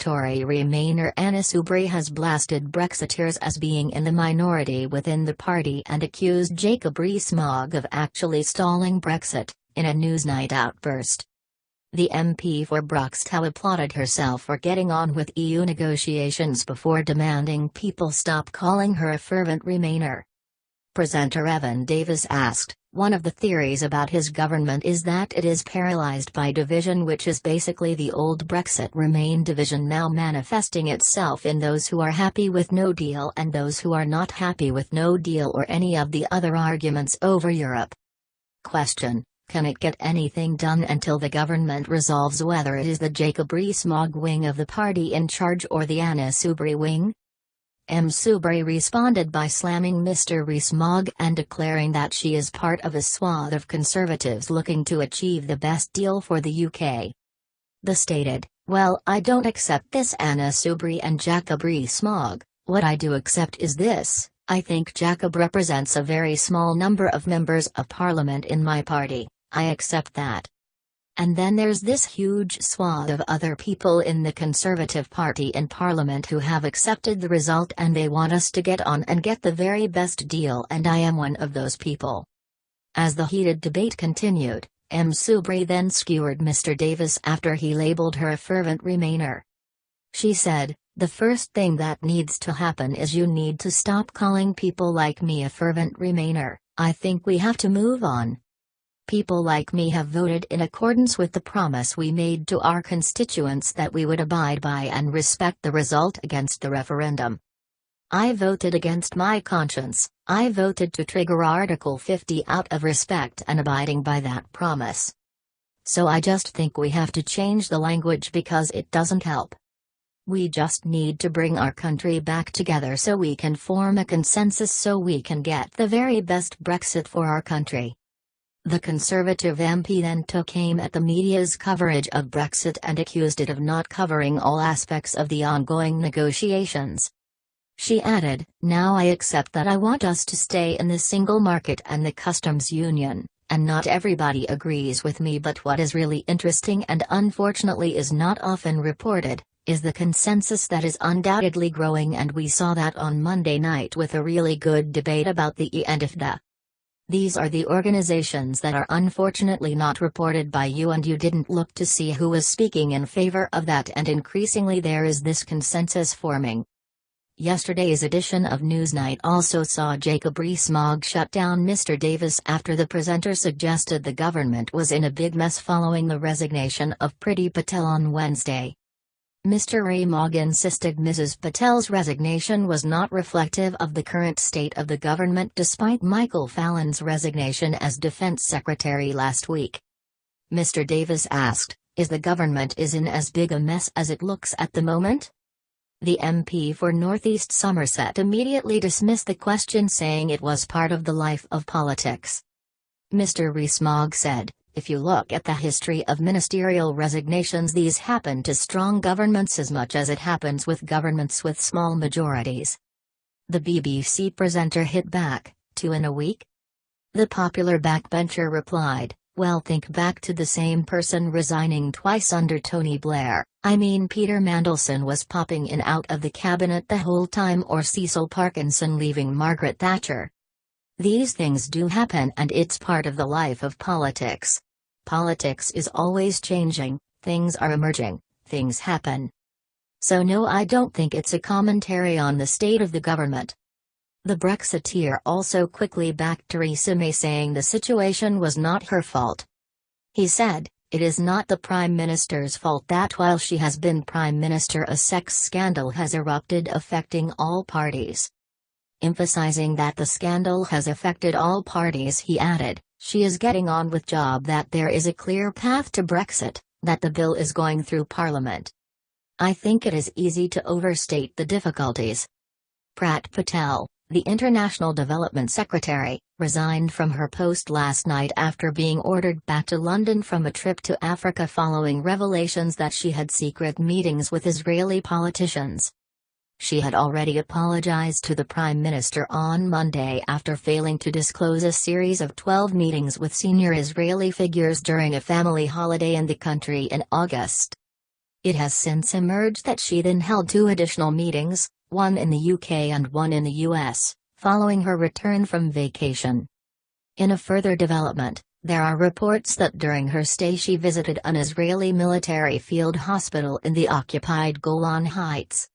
Tory Remainer Anna Soubry has blasted Brexiteers as being in the minority within the party and accused Jacob Rees Mogg of actually stalling Brexit, in a Newsnight outburst. The MP for Broxtowe applauded herself for getting on with EU negotiations before demanding people stop calling her a fervent Remainer. Presenter Evan Davis asked, "One of the theories about his government is that it is paralysed by division, which is basically the old Brexit Remain division now manifesting itself in those who are happy with no deal and those who are not happy with no deal or any of the other arguments over Europe." Question: can it get anything done until the government resolves whether it is the Jacob Rees Mogg wing of the party in charge or the Anna Soubry wing? Soubry responded by slamming Mr. Rees Mogg and declaring that she is part of a swath of Conservatives looking to achieve the best deal for the UK. The stated, "Well, I don't accept this Anna Soubry and Jacob Rees Mogg. What I do accept is this: I think Jacob represents a very small number of members of parliament in my party. I accept that. And then there's this huge swath of other people in the Conservative Party in Parliament who have accepted the result and they want us to get on and get the very best deal, and I am one of those people." As the heated debate continued, Soubry then skewered Mr. Davis after he labelled her a fervent Remainer. She said, "The first thing that needs to happen is you need to stop calling people like me a fervent Remainer. I think we have to move on. People like me have voted in accordance with the promise we made to our constituents that we would abide by and respect the result against the referendum. I voted against my conscience. I voted to trigger Article 50 out of respect and abiding by that promise. So I just think we have to change the language because it doesn't help. We just need to bring our country back together so we can form a consensus so we can get the very best Brexit for our country." The Conservative MP then took aim at the media's coverage of Brexit and accused it of not covering all aspects of the ongoing negotiations. She added, "Now I accept that I want us to stay in the single market and the customs union, and not everybody agrees with me, but what is really interesting and unfortunately is not often reported, is the consensus that is undoubtedly growing, and we saw that on Monday night with a really good debate about the E and IFTA. These are the organizations that are unfortunately not reported by you, and you didn't look to see who was speaking in favor of that, and increasingly there is this consensus forming." Yesterday's edition of Newsnight also saw Jacob Rees Mogg shut down Mr. Davis after the presenter suggested the government was in a big mess following the resignation of Priti Patel on Wednesday. Mr. Rees Mogg insisted Mrs. Patel's resignation was not reflective of the current state of the government despite Michael Fallon's resignation as Defence Secretary last week. Mr. Davis asked, "Is the government in as big a mess as it looks at the moment?" The MP for North East Somerset immediately dismissed the question, saying it was part of the life of politics. Mr. Rees Mogg said, "If you look at the history of ministerial resignations, these happen to strong governments as much as it happens with governments with small majorities." The BBC presenter hit back, 2 in a week? The popular backbencher replied, "Well, think back to the same person resigning twice under Tony Blair. I mean, Peter Mandelson was popping in out of the cabinet the whole time, or Cecil Parkinson leaving Margaret Thatcher. These things do happen, and it's part of the life of politics. Politics is always changing, things are emerging, things happen. So no, I don't think it's a commentary on the state of the government." The Brexiteer also quickly backed Theresa May, saying the situation was not her fault. He said, "It is not the Prime Minister's fault that while she has been Prime Minister a sex scandal has erupted affecting all parties." Emphasizing that the scandal has affected all parties, he added, "She is getting on with job, that there is a clear path to Brexit, that the bill is going through Parliament. I think it is easy to overstate the difficulties." Prat Patel, the International Development Secretary, resigned from her post last night after being ordered back to London from a trip to Africa following revelations that she had secret meetings with Israeli politicians. She had already apologized to the Prime Minister on Monday after failing to disclose a series of 12 meetings with senior Israeli figures during a family holiday in the country in August. It has since emerged that she then held 2 additional meetings, one in the UK and one in the US, following her return from vacation. In a further development, there are reports that during her stay she visited an Israeli military field hospital in the occupied Golan Heights.